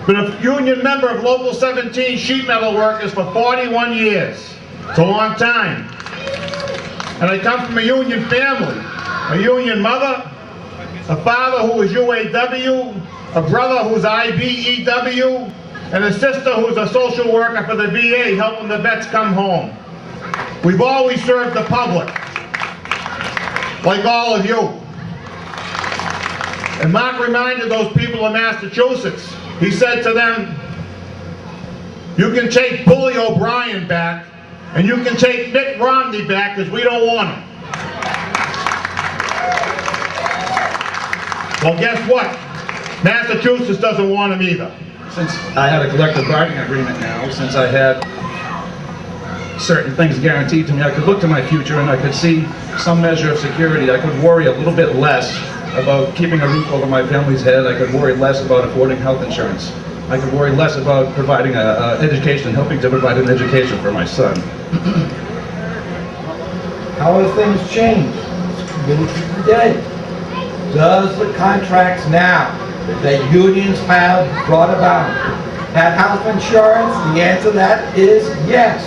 Been a union member of Local 17 sheet metal workers for 41 years. It's a long time. And I come from a union family. A union mother, a father who was UAW, a brother who's IBEW, and a sister who's a social worker for the VA helping the vets come home. We've always served the public, like all of you. And Mark reminded those people in Massachusetts, he said to them, you can take Bully O'Brien back, and you can take Mitt Romney back, because we don't want him. Well, guess what? Massachusetts doesn't want him either. Since I had a collective bargaining agreement now, since I had certain things guaranteed to me, I could look to my future and I could see some measure of security. I could worry a little bit less about keeping a roof over my family's head. I could worry less about affording health insurance. I could worry less about providing an education, helping to provide an education for my son. How have things changed today? Does the contracts now that unions have brought about have health insurance? The answer to that is yes.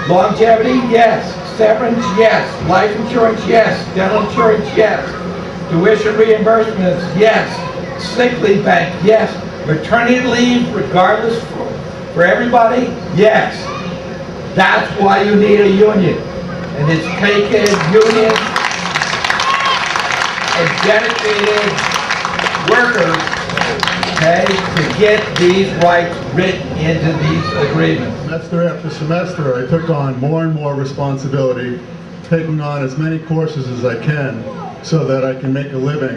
Longevity, yes. Severance, yes. Life insurance, yes. Dental insurance, yes. Tuition reimbursements, yes. Sick leave bank, yes. Maternity leave, regardless for everybody, yes. That's why you need a union. And it's taken unions and dedicated workers, okay, to get these rights written into these agreements. Semester after semester, I took on more and more responsibility, taking on as many courses as I can so that I can make a living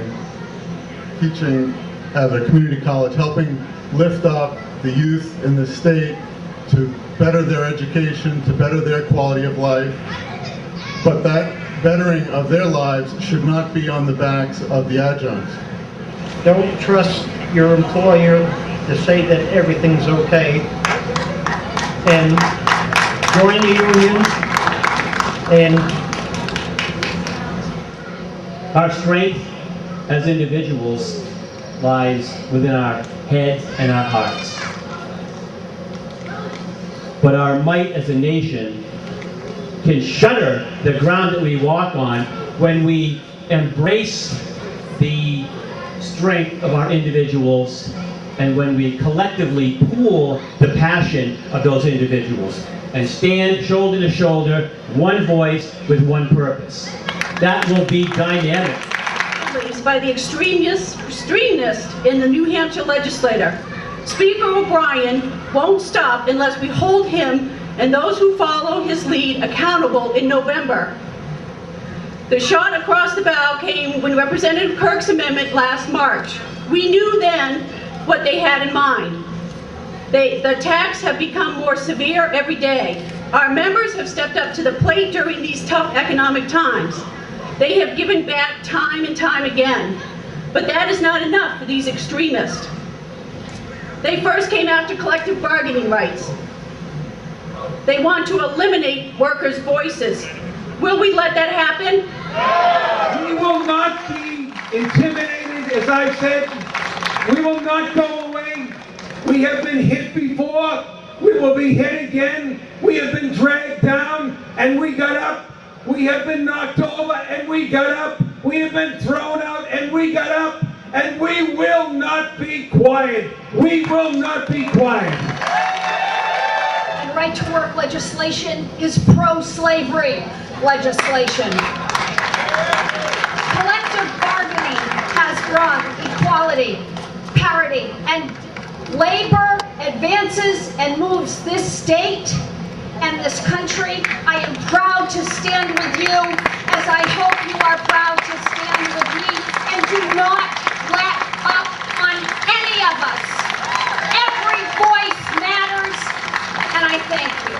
teaching at a community college, helping lift up the youth in the state to better their education, to better their quality of life. But that bettering of their lives should not be on the backs of the adjuncts. Don't trust your employer to say that everything's okay, and join the union. And our strength as individuals lies within our heads and our hearts. But our might as a nation can shudder the ground that we walk on when we embrace the strength of our individuals and when we collectively pool the passion of those individuals and stand shoulder to shoulder, one voice with one purpose. That will be dynamic. By the extremist in the New Hampshire legislature. Speaker O'Brien won't stop unless we hold him and those who follow his lead accountable in November. The shot across the bow came when Representative Kirk's amendment last March. We knew then what they had in mind. The attacks have become more severe every day. Our members have stepped up to the plate during these tough economic times. They have given back time and time again. But that is not enough for these extremists. They first came after collective bargaining rights. They want to eliminate workers' voices. Will we let that happen? We will not be intimidated, as I said. We will not go away. We have been hit before. We will be hit again. We have been dragged down and we got up. We have been knocked over and we got up. We have been thrown out and we got up. And we will not be quiet. We will not be quiet. And right-to-work legislation is pro-slavery legislation. Collective bargaining has brought equality, parity, and labor advances and moves this state and this country. I am proud to stand with you, as I hope you are proud to stand with me, and do not let up on any of us. Every voice matters, and I thank you.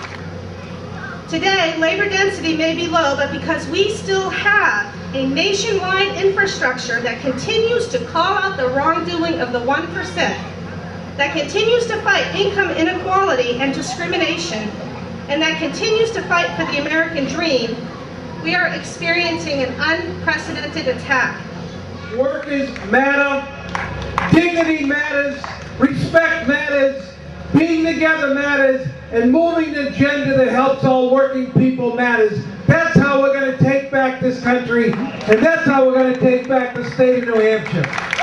Today, labor density may be low, but because we still have a nationwide infrastructure that continues to call out the wrongdoing of the 1%, that continues to fight income inequality and discrimination, and that continues to fight for the American dream, we are experiencing an unprecedented attack. Workers matter, dignity matters, Respect matters, being together matters, and moving the agenda that helps all working people matters. That's how we're going to take back this country, and that's how we're going to take back the state of New Hampshire.